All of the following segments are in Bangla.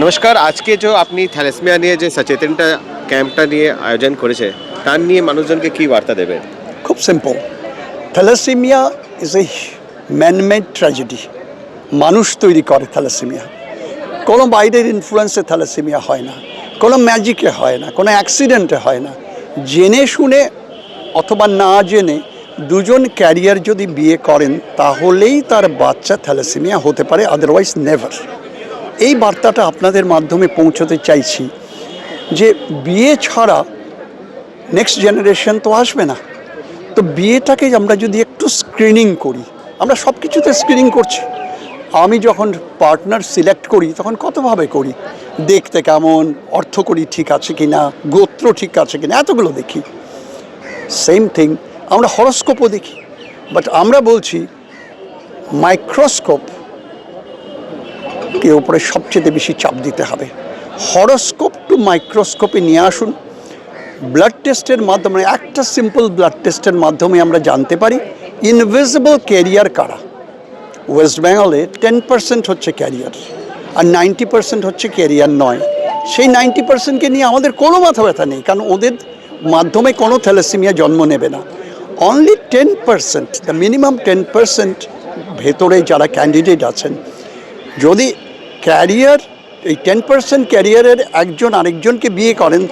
নমস্কার। আজকে আপনি থ্যালাসেমিয়া নিয়ে যে সচেতনতা ক্যাম্পটা নিয়ে আয়োজন করেছে, তার নিয়ে মানুষজনকে কি বার্তা দেবেন? খুব simple. Thalassemia is a manmade tragedy. মানুষ তৈরি করে থ্যালাসেমিয়া। কোনো বাইরের ইনফ্লুয়েন্সে থ্যালাসেমিয়া হয় না, কোনো ম্যাজিকে হয় না, কোনো অ্যাক্সিডেন্টে হয় না। জেনে শুনে অথবা না জেনে দুজন ক্যারিয়ার যদি বিয়ে করেন তাহলেই তার বাচ্চা থ্যালাসেমিয়া হতে পারে, আদারওয়াইজ নেভার। এই বার্তাটা আপনাদের মাধ্যমে পৌঁছতে চাইছি যে বিয়ে ছাড়া নেক্সট জেনারেশন তো আসবে না। তো বিয়েটাকে আমরা যদি একটু স্ক্রিনিং করি, আমরা সব কিছুতে স্ক্রিনিং করছি। আমি যখন পার্টনার সিলেক্ট করি তখন কতভাবে করি, দেখতে কেমন, অর্থকরী ঠিক আছে কি না, গোত্র ঠিক আছে কি না, এতগুলো দেখি। সেম থিং আমরা হরস্কোপও দেখি, বাট আমরা বলছি মাইক্রোস্কোপ কে উপরে সবচেয়ে বেশি চাপ দিতে হবে। হরস্কোপ টু মাইক্রোস্কোপে নিয়ে আসুন। ব্লাড টেস্টের মাধ্যমে, একটা সিম্পল ব্লাড টেস্টের মাধ্যমে আমরা জানতে পারি ইনভিজিবল ক্যারিয়ার কারা। ওয়েস্ট বেঙ্গলে 10% হচ্ছে ক্যারিয়ার, আর 90% হচ্ছে ক্যারিয়ার নয়। সেই 90%কে নিয়ে আমাদের কোনো মাথা ব্যথা নেই, কারণ ওদের মাধ্যমে কোনো থ্যালাসেমিয়া জন্ম নেবে না। অনলি 10%, দ্য মিনিমাম 10% ভেতরে যারা ক্যান্ডিডেট আছেন, যদি ক্যারিয়ার এই 10% ক্যারিয়ারের একজন আরেকজনকে বিয়ে করেন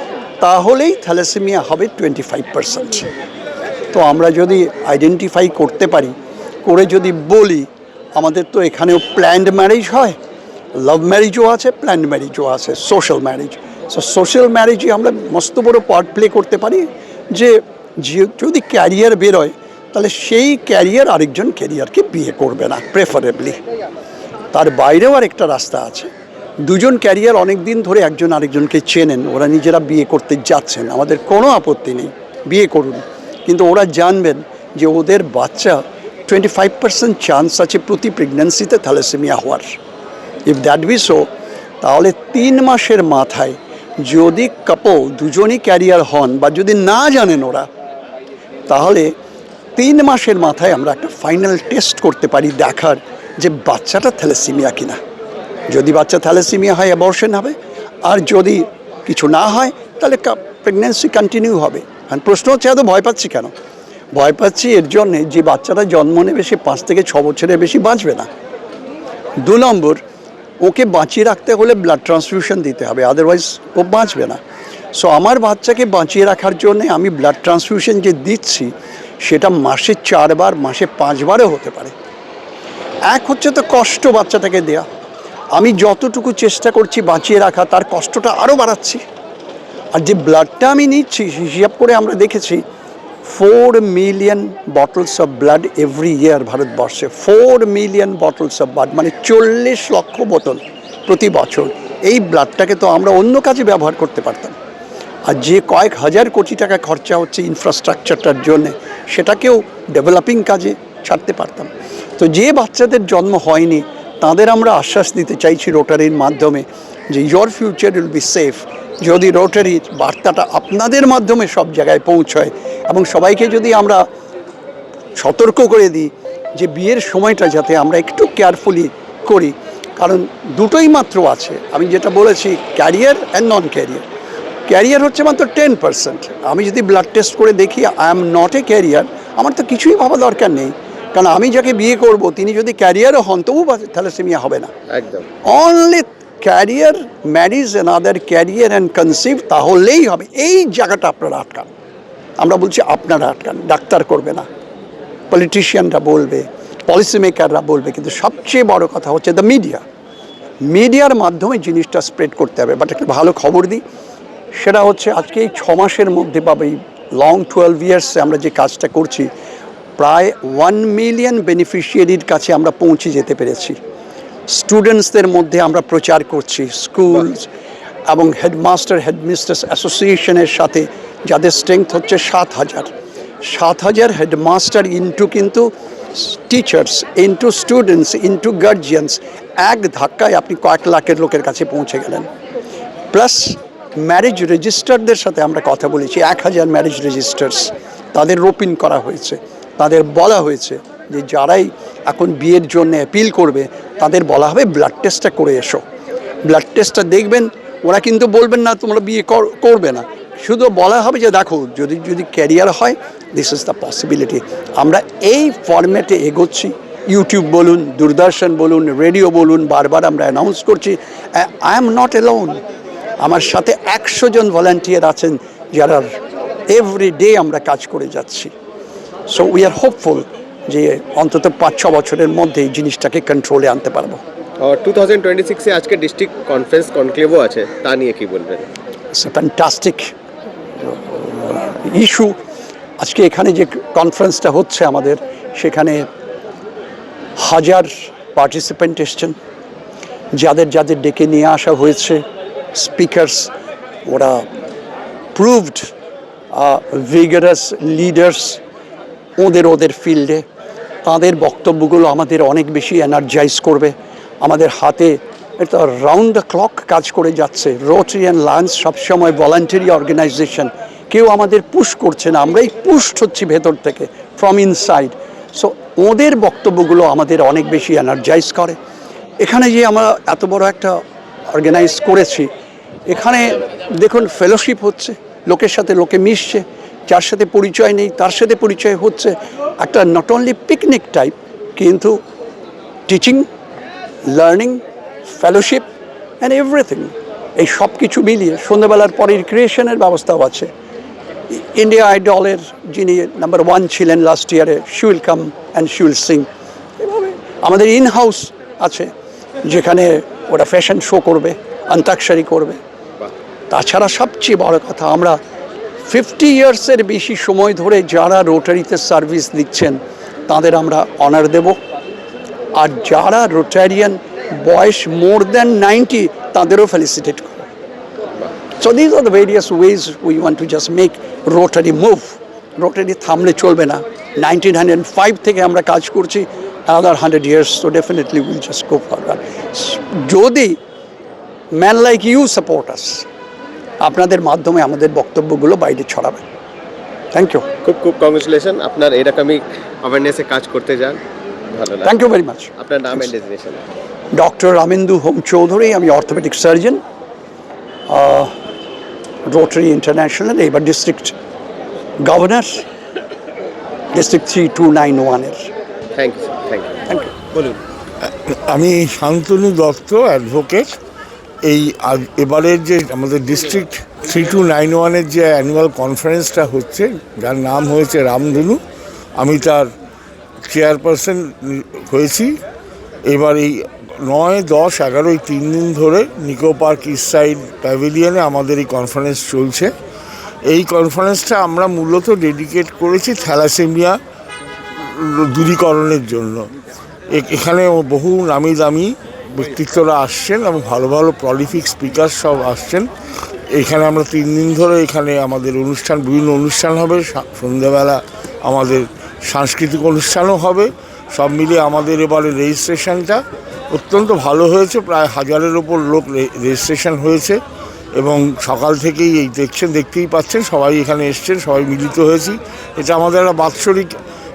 তাহলেই থ্যালাসেমিয়া হবে 25%। তো আমরা যদি আইডেন্টিফাই করতে পারি, করে যদি বলি, আমাদের তো এখানেও প্ল্যান্ড ম্যারেজ হয়, লাভ ম্যারেজও আছে, প্ল্যান্ড ম্যারেজও আছে, সোশ্যাল ম্যারেজ। সো সোশ্যাল ম্যারেজে আমরা মস্ত বড় পার্ট প্লে করতে পারি যে যদি ক্যারিয়ার বেরোয় তাহলে সেই ক্যারিয়ার আরেকজন ক্যারিয়ারকে বিয়ে করবে না প্রেফারেবলি। তার বাইরেও আর একটা রাস্তা আছে। দুজন ক্যারিয়ার অনেক দিন ধরে একজন আরেকজনকে চেনেন, ওরা নিজেরা বিয়ে করতে যাচ্ছেন, আমাদের কোনো আপত্তি নেই, বিয়ে করুন। কিন্তু ওরা জানবেন যে ওদের বাচ্চা 25% চান্স আছে প্রতি প্রেগন্যান্সিতে থ্যালাসেমিয়া হওয়ার। ইফ দ্যাট বি সো, তাহলে 3 মাসের মাথায় যদি কাপল দুজনই ক্যারিয়ার হন বা যদি না জানেন ওরা, তাহলে 3 মাসের মাথায় আমরা একটা ফাইনাল টেস্ট করতে পারি, দেখার যে বাচ্চাটা থ্যালাসেমিয়া কিনা। যদি বাচ্চা থ্যালাসেমিয়া হয় অ্যাবর্শন হবে, আর যদি কিছু না হয় তাহলে প্রেগন্যান্সি কন্টিনিউ হবে। আর প্রশ্ন হচ্ছে এত ভয় পাচ্ছি কেন? ভয় পাচ্ছি এর জন্যে যে বাচ্চাটা জন্ম নেবে সে 5 থেকে 6 বছরের বেশি বাঁচবে না। 2 নম্বর, ওকে বাঁচিয়ে রাখতে হলে ব্লাড ট্রান্সফিউশন দিতে হবে, আদারওয়াইজ ও বাঁচবে না। সো আমার বাচ্চাকে বাঁচিয়ে রাখার জন্যে আমি ব্লাড ট্রান্সফিউশন যে দিচ্ছি সেটা মাসে 4 বার, মাসে 5 বারও হতে পারে। এক হচ্ছে তো কষ্ট বাচ্চাটাকে দেয়া, আমি যতটুকু চেষ্টা করছি বাঁচিয়ে রাখা, তার কষ্টটা আরও বাড়াচ্ছি। আর যে ব্লাডটা আমি নিচ্ছি হিসাব করে আমরা দেখেছি 4 million bottles of blood every year ভারতবর্ষে। 4 মিলিয়ন বটলস অফ ব্লাড, মানে 40 লক্ষ বোতল প্রতি বছর। এই ব্লাডটাকে তো আমরা অন্য কাজে ব্যবহার করতে পারতাম, আর যে কয়েক হাজার কোটি টাকা খরচা হচ্ছে ইনফ্রাস্ট্রাকচারটার জন্যে সেটাকেও ডেভেলপিং কাজে ছাড়তে পারতাম। তো যে বাচ্চাদের জন্ম হয়নি তাদের আমরা আশ্বাস দিতে চাইছি রোটারির মাধ্যমে যে your future will be safe. যদি রোটারির বার্তাটা আপনাদের মাধ্যমে সব জায়গায় পৌঁছয় এবং সবাইকে যদি আমরা সতর্ক করে দিই যে বিয়ের সময়টা যাতে আমরা একটু কেয়ারফুলি করি, কারণ দুটোই মাত্র আছে। আমি যেটা বলেছি, career and non career. Career হচ্ছে মাত্র 10%। আমি যদি ব্লাড টেস্ট করে দেখি I am not a career, আমার তো কিছুই ভাবা দরকার নেই, কারণ আমি যাকে বিয়ে করব তিনি যদি ক্যারিয়ারও হন তবু থ্যালাসেমিয়া হবে না। একদম। Only carrier, marriage another carrier and conceive, তাহলেই হবে। এই জায়গাটা আপনারা আটকান। আমরা বলছি আপনারা আটকান, ডাক্তার করবে না, পলিটিশিয়ানরা বলবে, পলিসি মেকাররা বলবে, কিন্তু সবচেয়ে বড় কথা হচ্ছে দ্য মিডিয়া। মিডিয়ার মাধ্যমে জিনিসটা স্প্রেড করতে হবে। বাট একটা ভালো খবর দিই, সেটা হচ্ছে আজকে এই 6 মাসের মধ্যে বা এই লং 12 ইয়ার্সে আমরা যে কাজটা করছি, প্রায় 1 মিলিয়ন বেনিফিশিয়ারির কাছে আমরা পৌঁছে যেতে পেরেছি। স্টুডেন্টসদের মধ্যে আমরা প্রচার করছি, স্কুল এবং হেডমাস্টার হেডমিস্ট্রেস অ্যাসোসিয়েশনের সাথে, যাদের স্ট্রেংথ হচ্ছে 7,000 হেডমাস্টার ইন্টু কিন্তু teachers, into students, into guardians, এক ধাক্কায় আপনি কয়েক লাখের লোকের কাছে পৌঁছে গেলেন। প্লাস ম্যারেজ রেজিস্টারদের সাথে আমরা কথা বলেছি, 1,000 ম্যারেজ রেজিস্টার্স, তাদের রোপিন করা হয়েছে। তাদের বলা হয়েছে যে যারাই এখন বিয়ের জন্য অ্যাপিল করবে তাদের বলা হবে ব্লাড টেস্টটা করে এসো। ব্লাড টেস্টটা দেখবেন, ওরা কিন্তু বলবেন না তোমরা বিয়ে করবে না, শুধু বলা হবে যে দেখো যদি যদি ক্যারিয়ার হয় দিস ইজ দ্য পসিবিলিটি। আমরা এই ফরম্যাটে এগোচ্ছি, ইউটিউব বলুন, দূরদর্শন বলুন, রেডিও বলুন, বারবার আমরা অ্যানাউন্স করছি। আই এম নট অ্যালোন, আমার সাথে 100 জন ভলান্টিয়ার আছেন যারা এভরি ডে আমরা কাজ করে যাচ্ছি। সো উই আর হোপফুল যে অন্তত 5-6 বছরের মধ্যে এই জিনিসটাকে কন্ট্রোলে আনতে পারবো। 2026-এ আজকে ডিস্ট্রিক্ট কনফারেন্স কনক্লেভও আছে, তা নিয়ে কি বলবেন? It's a fantastic issue. আজকে এখানে যে কনফারেন্সটা হচ্ছে আমাদের, সেখানে 1000 পার্টিসিপেন্ট এসছেন, যাদের যাদের ডেকে নিয়ে আসা হয়েছে স্পিকার্স, ওরা প্রুভড ভিগারাস লিডার্স ওদের ফিল্ডে। তাদের বক্তব্যগুলো আমাদের অনেক বেশি এনার্জাইজ করবে। আমাদের হাতে এটা রাউন্ড দ্য ক্লক কাজ করে যাচ্ছে। রোটারি অ্যান্ড লায়ন্স সবসময় ভলান্টারি অর্গানাইজেশন, কেউ আমাদের পুশ করছে না, আমরাই পুশ হচ্ছি ভেতর থেকে, ফ্রম ইনসাইড। সো ওদের বক্তব্যগুলো আমাদের অনেক বেশি এনার্জাইজ করে। এখানে যে আমরা এত বড় একটা অর্গানাইজ করেছি, এখানে দেখুন ফেলোশিপ হচ্ছে, লোকের সাথে লোকে মিশছে, যার সাথে পরিচয় নেই তার সাথে পরিচয় হচ্ছে। একটা নট অনলি পিকনিক টাইপ, কিন্তু teaching, learning, fellowship and everything, এই সব কিছু মিলিয়ে সন্ধ্যাবেলার পরে রিক্রিয়েশনের ব্যবস্থাও আছে। ইন্ডিয়া আইডলের যিনি নাম্বার 1 ছিলেন লাস্ট ইয়ারে, she will come and she will sing. এভাবে আমাদের ইন হাউস আছে, যেখানে ওরা ফ্যাশন শো করবে, অন্তাক্ষরী করবে। তাছাড়া সবচেয়ে বড় কথা, আমরা 50 ইয়ার্সের বেশি সময় ধরে যারা রোটারিতে সার্ভিস দিচ্ছেন তাদের আমরা অনার দেব, আর যারা রোটারিয়ান বয়স মোর দ্যান 90 তাদেরও ফেলিসিটেট করব। So these are the various wedge we want to just make rotary move. Rotary থামলে চলবে না। 1905 থেকে আমরা কাজ করছি, another 100 years, so definitely we'll just go forward. যদি man like you support us, আপনাদের মাধ্যমে আমাদের বক্তব্যগুলো বাইরে ছড়াবেন। Thank you. খুব খুব কংগ্রেচুলেশন, আপনার এরকমই অ্যাওয়ারনেসে কাজ করতে যান, ভালো লাগে। Thank you very much. আপনার নাম and designation? Doctor Ramendu Hom Chowdhury, আমি অর্থোপেডিক সার্জন, রোটারি ইন্টারন্যাশনাল, এবার ডিস্ট্রিক্ট গভর্নর, ডিস্ট্রিক্ট 3291-এর। Thank you, thank you. Thank you. বলুন। আমি শান্তনু দত্ত, অ্যাডভোকেট। এই এবারের যে আমাদের ডিস্ট্রিক্ট 3291-এর যে অ্যানুয়াল কনফারেন্সটা হচ্ছে, যার নাম হয়েছে রামধনু, আমি তার চেয়ারপারসন হয়েছি। এবার এই 9, 10, 11 এই 3 দিন ধরে নিকো পার্ক ইস্ট সাইড প্যাভিলিয়নে আমাদের এই কনফারেন্স চলছে। এই কনফারেন্সটা আমরা মূলত ডেডিকেট করেছি থ্যালাসেমিয়া দূরীকরণের জন্য। এখানে বহু নামি দামি ব্যক্তিত্বরা আসছেন এবং ভালো ভালো প্রলিফিক স্পিকার সব আসছেন। এখানে আমরা 3 দিন ধরে এখানে আমাদের অনুষ্ঠান, বিভিন্ন অনুষ্ঠান হবে। সন্ধ্যাবেলা আমাদের সাংস্কৃতিক অনুষ্ঠানও হবে। সব মিলিয়ে আমাদের এবারে রেজিস্ট্রেশনটা অত্যন্ত ভালো হয়েছে। প্রায় 1000-এর ওপর লোক রেজিস্ট্রেশন হয়েছে এবং সকাল থেকেই এই দেখতেই পাচ্ছেন সবাই এখানে এসছেন, সবাই মিলিত হয়েছি। এটা আমাদের একটা বাৎসরিক,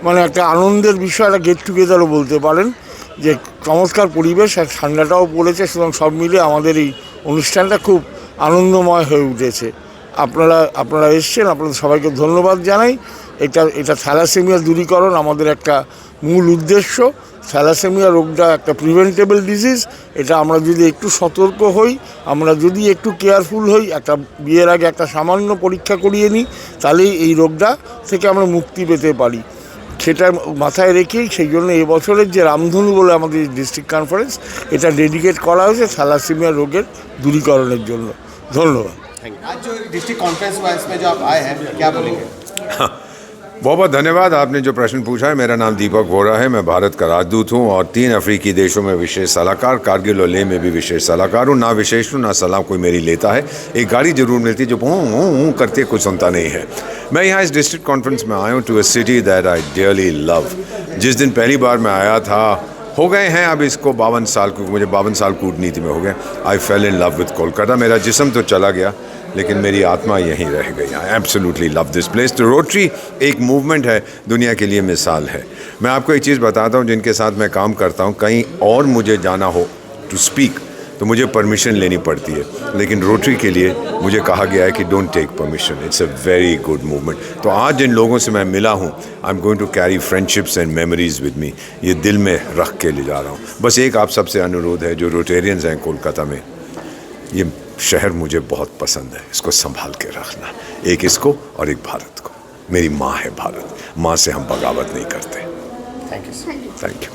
মানে একটা আনন্দের বিষয়, একটা গেট টুগেদারও বলতে পারেন, যে চমৎকার পরিবেশ, আর ঠান্ডাটাও পড়েছে। সুতরাং সব মিলিয়ে আমাদের এই অনুষ্ঠানটা খুব আনন্দময় হয়ে উঠেছে। আপনারা এসছেন, আপনাদের সবাইকে ধন্যবাদ জানাই। এটা থ্যালাসেমিয়া দূরীকরণ আমাদের একটা মূল উদ্দেশ্য। থ্যালাসেমিয়া রোগটা একটা প্রিভেন্টেবল ডিজিজ। এটা আমরা যদি একটু সতর্ক হই, আমরা যদি একটু কেয়ারফুল হই, একটা বিয়ের আগে একটা সামান্য পরীক্ষা করিয়ে নিই, তাহলেই এই রোগটা থেকে আমরা মুক্তি পেতে পারি। সেটা মাথায় রেখেই সেই জন্য এবছরের যে রামধনু বলে আমাদের ডিস্ট্রিক্ট কনফারেন্স, এটা ডেডিকেট করা হয়েছে থ্যালাসেমিয়া রোগের দূরীকরণের জন্য। ধন্যবাদ। आज जो डिस्ट्रिक्ट कॉन्फ्रेंस हुआ इसमें जो आप आए हैं, क्या बोलेंगे? बहुत बहुत धन्यवाद। आपने जो प्रश्न पूछा है, मेरा नाम दीपक वोरा है, मैं भारत का राजदूत हूँ और 3 अफ्रीकी देशों में विशेष सलाहकार, कारगिल और लेह में भी विशेष सलाहकार हूँ। ना विशेष हूँ, ना सलाह कोई मेरी लेता है। एक गाड़ी जरूर मिलती है जो हूँ करती है, कुछ सुनता नहीं है। मैं यहाँ इस डिस्ट्रिक्ट कॉन्फ्रेंस में आया हूँ to a city that I dearly love. जिस दिन पहली बार मैं आया था, हो गए हैं अब इसको 52 साल, क्योंकि मुझे 52 साल कूटनीति में हो गए। I fell in love with Kolkata. मेरा जिस्म तो चला गया लेकिन मेरी आत्मा यहीं रह गई। I absolutely love this place. तो रोटरी एक मूवमेंट है, दुनिया के लिए मिसाल है। मैं आपको एक चीज़ बताता हूँ, जिनके साथ मैं काम करता हूँ, कहीं और मुझे जाना हो टू स्पीक, तो मुझे परमिशन लेनी पड़ती है, लेकिन रोटरी के लिए मुझे कहा गया है कि don't take permission, it's a very good movement. तो आज जिन लोगों से मैं मिला हूँ, I am going to carry friendships and memories with me, ये दिल में रख के ले जा रहा हूँ। बस एक आप सबसे अनुरोध है, जो रोटेरियंस हैं कोलकाता में, ये शहर मुझे बहुत पसंद है, इसको संभाल के रखना, एक इसको और एक भारत को। मेरी माँ है भारत, माँ से हम बगावत नहीं करते। Thank you. Thank you.